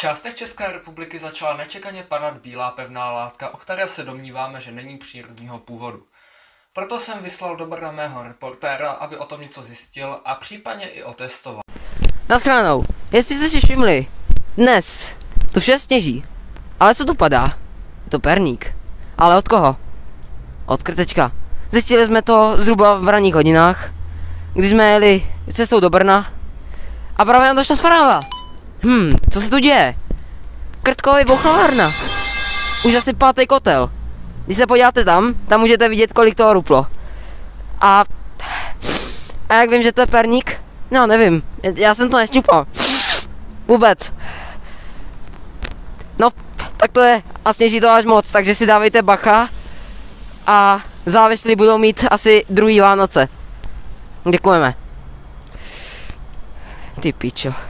částech České republiky začala nečekaně padat bílá pevná látka, o které se domníváme, že není přírodního původu. Proto jsem vyslal do Brna mého reportéra, aby o tom něco zjistil a případně i otestoval. Naschledanou. Jestli jste si všimli, dnes tu vše sněží. Ale co tu padá? Je to perník. Ale od koho? Od krtečka. Zjistili jsme to zhruba v ranních hodinách, když jsme jeli cestou do Brna a právě nám došla zpráva. Co se tu děje? Krtkovi bouchnovarna. Už asi 5. kotel. Když se podíváte tam můžete vidět, kolik toho ruplo. A jak vím, že to je perník? No, nevím. Já jsem to nešťupal. Vůbec. No, tak to je. A sněží to až moc, takže si dávejte bacha. A závislí budou mít asi druhý Vánoce. Děkujeme. Ty pičo.